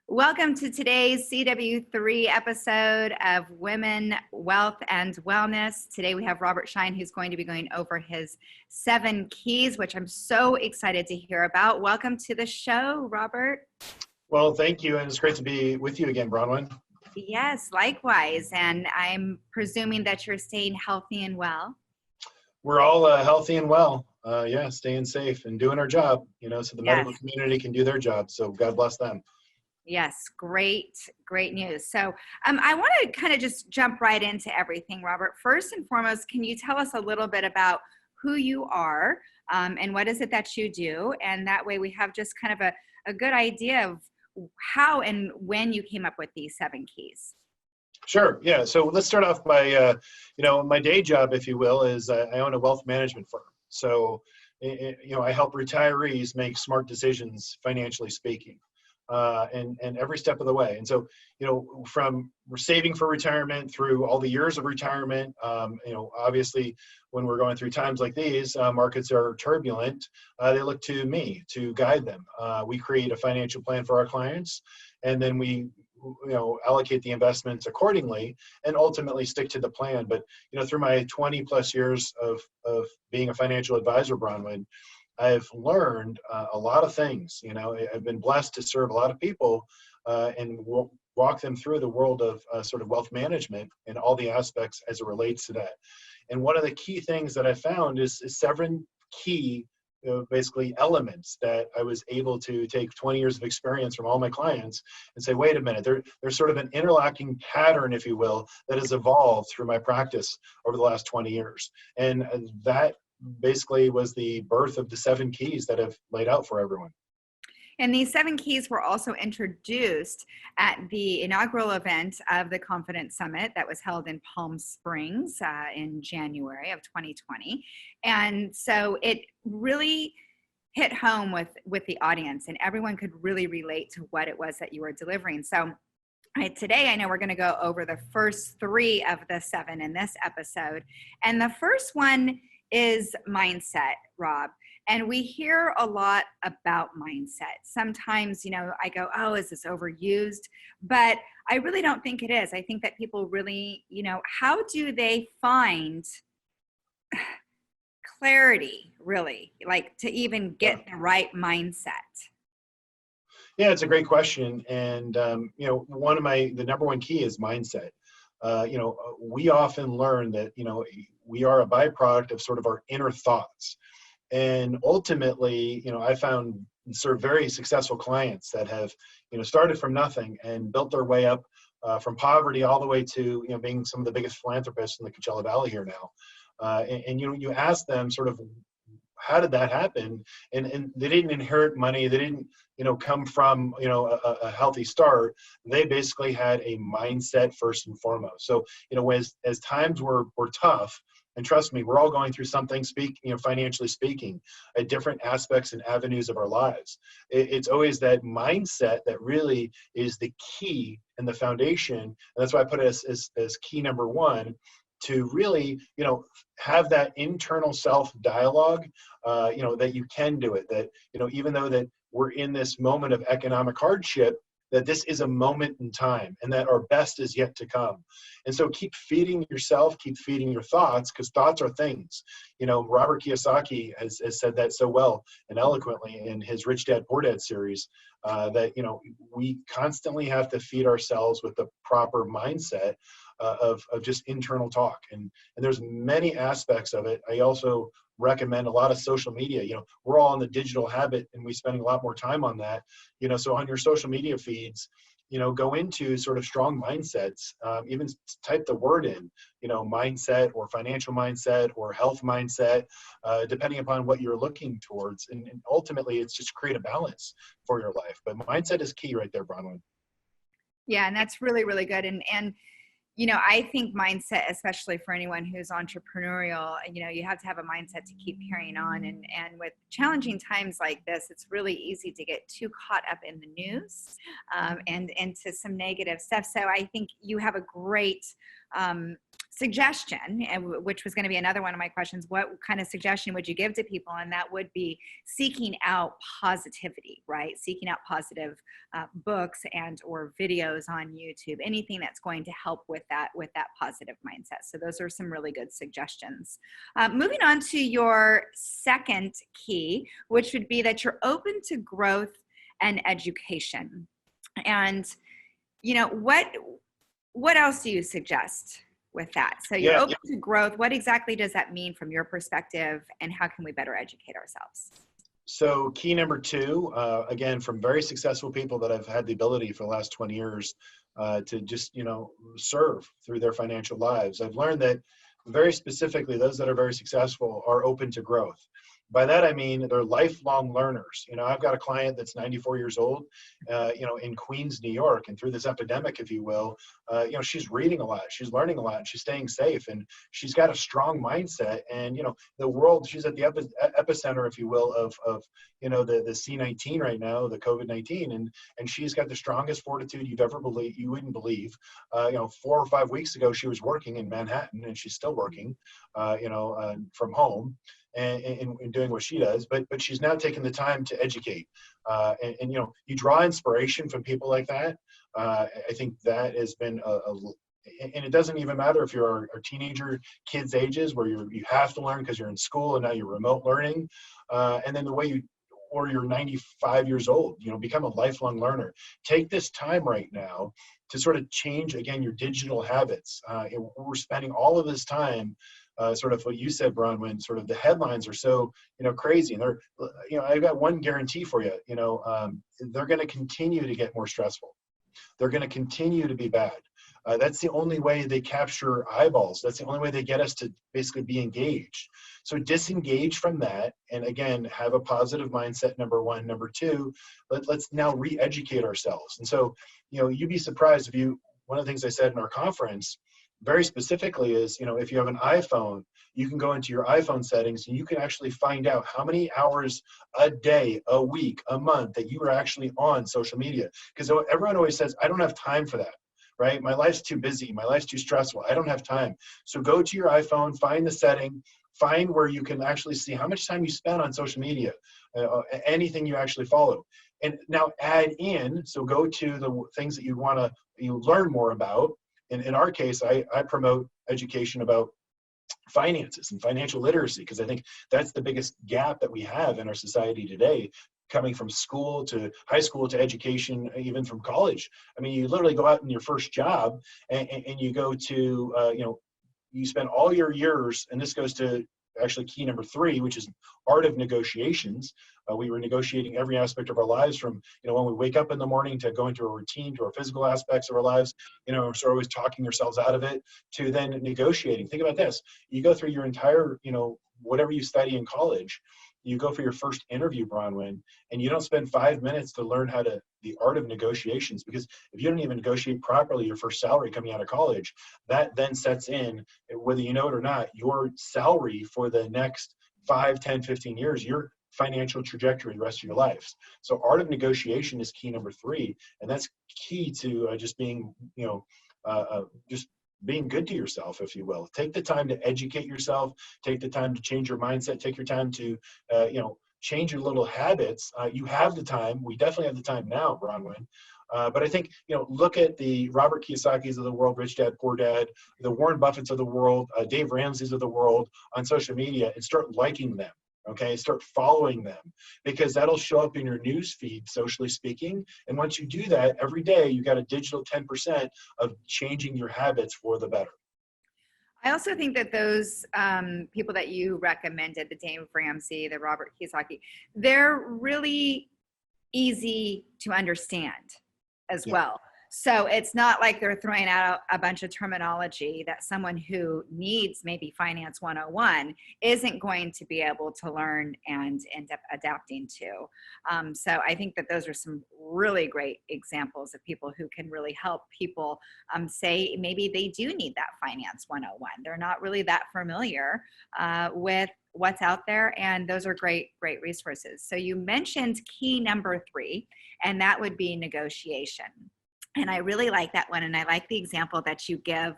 Welcome to today's CW3 episode of Women, Wealth, and Wellness. Today we have Robert Schein, who's going to be going over his 7 keys, which I'm so excited to hear about. Welcome to the show, Robert. Well, thank you, and it's great to be with you again, Bronwyn. Yes, likewise. And I'm presuming that you're staying healthy and well. We're all healthy and well. Staying safe and doing our job, so the medical Yes. community can do their job. So God bless them. Yes, great news. So I want to kind of just jump right into everything, Robert. First and foremost, can you tell us a little bit about who you are and what is it that you do? And that way we have just kind of a good idea of how and when you came up with these 7 keys. Sure. Yeah. So let's start off by, my day job, if you will, is I own a wealth management firm. So, I help retirees make smart decisions, financially speaking. And every step of the way. And so, from saving for retirement through all the years of retirement, obviously when we're going through times like these, markets are turbulent. They look to me to guide them. We create a financial plan for our clients, and then we allocate the investments accordingly and ultimately stick to the plan. But, through my 20 plus years of being a financial advisor, Bronwyn, I've learned a lot of things. I've been blessed to serve a lot of people and walk them through the world of sort of wealth management and all the aspects as it relates to that. And one of the key things that I found is 7 key basically elements that I was able to take 20 years of experience from all my clients and say, wait a minute, there's sort of an interlocking pattern, if you will, that has evolved through my practice over the last 20 years. And that basically was the birth of the 7 keys that I've laid out for everyone. And these 7 keys were also introduced at the inaugural event of the Confidence Summit that was held in Palm Springs in January of 2020. And so it really hit home with the audience, and everyone could really relate to what it was that you were delivering. So today, I know we're going to go over the first 3 of the 7 in this episode. And the first one is mindset, Rob. And we hear a lot about mindset. Sometimes, I go, oh, is this overused? But I really don't think it is. I think that people really, how do they find clarity, really, like to even get the right mindset? Yeah, it's a great question. And, the number one key is mindset. We often learn that, we are a byproduct of sort of our inner thoughts. And ultimately, I found sort of very successful clients that have, started from nothing and built their way up from poverty all the way to, being some of the biggest philanthropists in the Coachella Valley here now. And you ask them sort of, how did that happen? And they didn't inherit money. They didn't, come from, a healthy start. They basically had a mindset first and foremost. So, as times were tough, and trust me, we're all going through something, financially speaking, at different aspects and avenues of our lives. It's always that mindset that really is the key and the foundation. And that's why I put it as key number 1, to really, have that internal self dialogue, that you can do it, that, even though that we're in this moment of economic hardship, that this is a moment in time and that our best is yet to come. And so keep feeding yourself, keep feeding your thoughts, because thoughts are things. Robert Kiyosaki has said that so well and eloquently in his Rich Dad Poor Dad series, that, we constantly have to feed ourselves with the proper mindset of just internal talk. And there's many aspects of it. I also recommend a lot of social media. We're all in the digital habit and we're spending a lot more time on that. So on your social media feeds, go into sort of strong mindsets, even type the word in, mindset or financial mindset or health mindset, depending upon what you're looking towards. And ultimately, it's just create a balance for your life. But mindset is key right there, Bronwyn. Yeah, and that's really, really good. And I think mindset, especially for anyone who's entrepreneurial, you have to have a mindset to keep carrying on. And with challenging times like this, it's really easy to get too caught up in the news and into some negative stuff. So I think you have a great suggestion, which was going to be another one of my questions, what kind of suggestion would you give to people? And that would be seeking out positivity, right? Seeking out positive books and or videos on YouTube, anything that's going to help with that positive mindset. So those are some really good suggestions. Moving on to your second key, which would be that you're open to growth and education. And what else do you suggest with that? So you're open to growth. What exactly does that mean from your perspective, and how can we better educate ourselves? So key number two, again, from very successful people that I've had the ability for the last 20 years to just, serve through their financial lives. I've learned that very specifically, those that are very successful are open to growth. By that, I mean, they're lifelong learners. I've got a client that's 94 years old, in Queens, New York, and through this epidemic, if you will, she's reading a lot, she's learning a lot, and she's staying safe, and she's got a strong mindset. And, the world, she's at the epicenter, if you will, of the C-19 right now, the COVID-19, and she's got the strongest fortitude you wouldn't believe. 4 or 5 weeks ago, she was working in Manhattan, and she's still working, from home. And doing what she does, but she's now taken the time to educate, and you draw inspiration from people like that. I think that has been and it doesn't even matter if you're a teenager, kids' ages, where you have to learn because you're in school and now you're remote learning, and then or you're 95 years old, become a lifelong learner. Take this time right now to sort of change, again, your digital habits. We're spending all of this time, sort of what you said, Bronwyn, sort of the headlines are so, crazy. And they're, I've got one guarantee for you, they're going to continue to get more stressful. They're going to continue to be bad. That's the only way they capture eyeballs. That's the only way they get us to basically be engaged. So disengage from that. And again, have a positive mindset, number one. Number two, let's now re-educate ourselves. And so, you'd be surprised one of the things I said in our conference, very specifically, is, if you have an iPhone, you can go into your iPhone settings and you can actually find out how many hours a day, a week, a month that you are actually on social media. Because everyone always says, I don't have time for that, right? My life's too busy. My life's too stressful. I don't have time. So go to your iPhone, find the setting, find where you can actually see how much time you spend on social media, anything you actually follow. And now add in, so go to the things that you want to learn more about. In our case, I promote education about finances and financial literacy, because I think that's the biggest gap that we have in our society today, coming from school to high school to education, even from college. I mean, you literally go out in your first job and you go to, you spend all your years, and this goes to actually key number three, which is art of negotiations. We were negotiating every aspect of our lives, from when we wake up in the morning to going to a routine, to our physical aspects of our lives, so we're always talking yourselves out of it, to then negotiating. Think about this. You go through your entire, whatever you study in college, you go for your first interview, Bronwyn, and you don't spend 5 minutes to learn the art of negotiations, because if you don't even negotiate properly your first salary coming out of college, that then sets in, whether you know it or not, your salary for the next 5, 10, 15 years, your financial trajectory the rest of your life. So art of negotiation is key number three, and that's key to just being, just being good to yourself, if you will. Take the time to educate yourself, take the time to change your mindset, take your time to, change your little habits. You have the time. We definitely have the time now, Bronwyn. But I think, look at the Robert Kiyosaki's of the world, Rich Dad, Poor Dad, the Warren Buffett's of the world, Dave Ramsey's of the world on social media, and start liking them. Okay, start following them, because that'll show up in your news feed, socially speaking. And once you do that every day, you got a digital 10% of changing your habits for the better. I also think that those people that you recommended, the Dave Ramsey, the Robert Kiyosaki, they're really easy to understand as well. So it's not like they're throwing out a bunch of terminology that someone who needs maybe Finance 101 isn't going to be able to learn and end up adapting to. So I think that those are some really great examples of people who can really help people say maybe they do need that Finance 101. They're not really that familiar with what's out there, and those are great resources. So you mentioned key number three, and that would be negotiation. And I really like that one. And I like the example that you give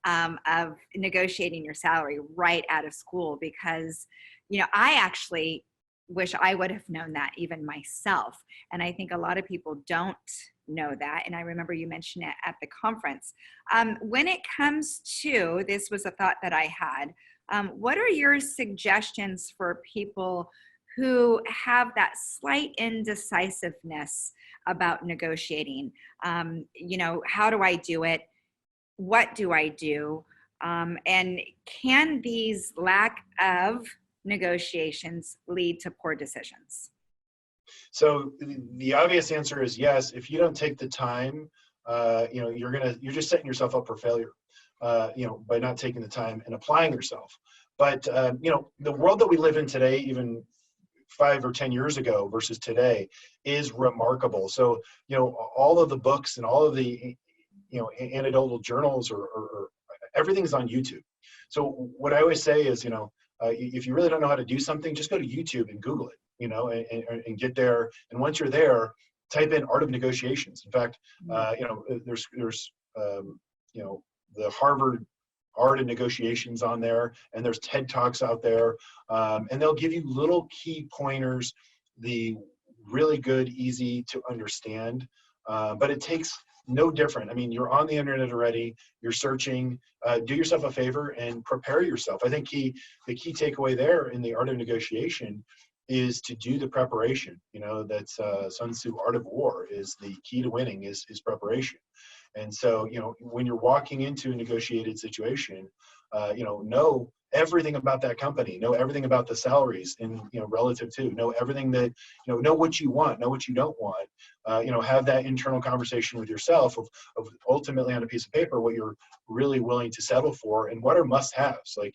of negotiating your salary right out of school, because, I actually wish I would have known that even myself. And I think a lot of people don't know that. And I remember you mentioned it at the conference. When it comes to, this was a thought that I had, what are your suggestions for people who have that slight indecisiveness about negotiating? How do I do it? What do I do? And can these lack of negotiations lead to poor decisions? So the obvious answer is yes. If you don't take the time, you're just setting yourself up for failure, by not taking the time and applying yourself. But the world that we live in today, even 5 or 10 years ago versus today, is remarkable. So all of the books and all of the anecdotal journals or everything's on YouTube. So what I always say is, if you really don't know how to do something, just go to YouTube and Google it, and get there. And once you're there, type in art of negotiations. In fact, there's the Harvard art of negotiations on there, and there's TED Talks out there, and they'll give you little key pointers, the really good, easy to understand, but it takes no different. I mean, you're on the internet already, you're searching, do yourself a favor and prepare yourself. I think the key takeaway there in the art of negotiation is to do the preparation. That's Sun Tzu Art of War, is the key to winning is preparation. And so, when you're walking into a negotiated situation, know everything about that company, know everything about the salaries and, relative to, know everything that, know what you want, know what you don't want, have that internal conversation with yourself of ultimately on a piece of paper, what you're really willing to settle for and what are must-haves. Like,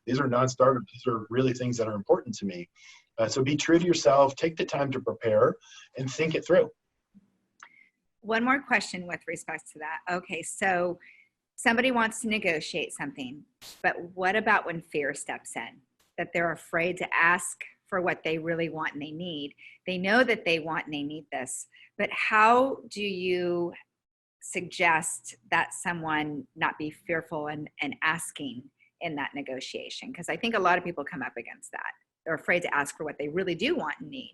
these are non-starters, these are really things that are important to me. So be true to yourself, take the time to prepare and think it through. One more question with respect to that. Okay, so somebody wants to negotiate something, but what about when fear steps in? That they're afraid to ask for what they really want and they need. They know that they want and they need this, but how do you suggest that someone not be fearful and asking in that negotiation? Because I think a lot of people come up against that. They're afraid to ask for what they really do want and need.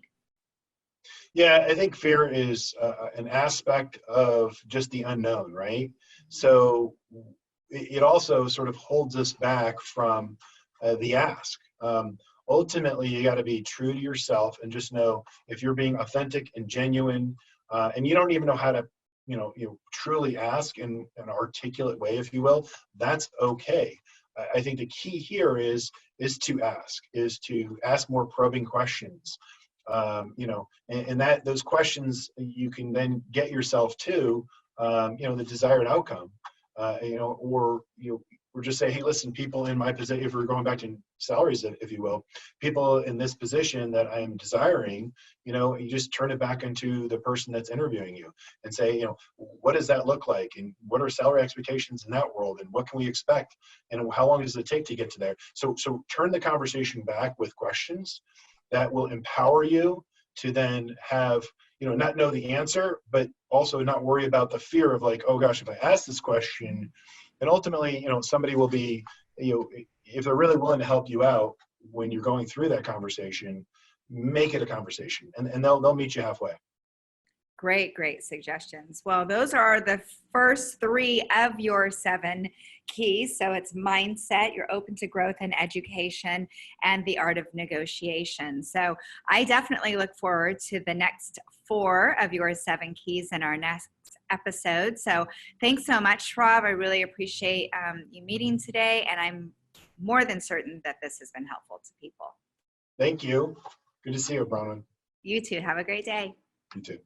Yeah, I think fear is an aspect of just the unknown, right? So it also sort of holds us back from the ask. Ultimately, you got to be true to yourself and just know if you're being authentic and genuine, and you don't even know how to, truly ask in an articulate way, if you will, that's okay. I think the key here is to ask more probing questions. And that those questions you can then get yourself to, the desired outcome, or just say, hey, listen, people in my position, if we're going back to salaries, if you will, people in this position that I'm desiring, you just turn it back into the person that's interviewing you and say, what does that look like? And what are salary expectations in that world? And what can we expect? And how long does it take to get to there? So turn the conversation back with questions that will empower you to then have, not know the answer, but also not worry about the fear of like, oh gosh, if I ask this question, and ultimately, somebody will be, if they're really willing to help you out when you're going through that conversation, make it a conversation, and they'll meet you halfway. Great suggestions. Well, those are the first 3 of your 7 keys. So it's mindset, you're open to growth and education, and the art of negotiation. So I definitely look forward to the next 4 of your 7 keys in our next episode. So thanks so much, Rob. I really appreciate you meeting today, and I'm more than certain that this has been helpful to people. Thank you. Good to see you, Bronwyn. You too. Have a great day. You too.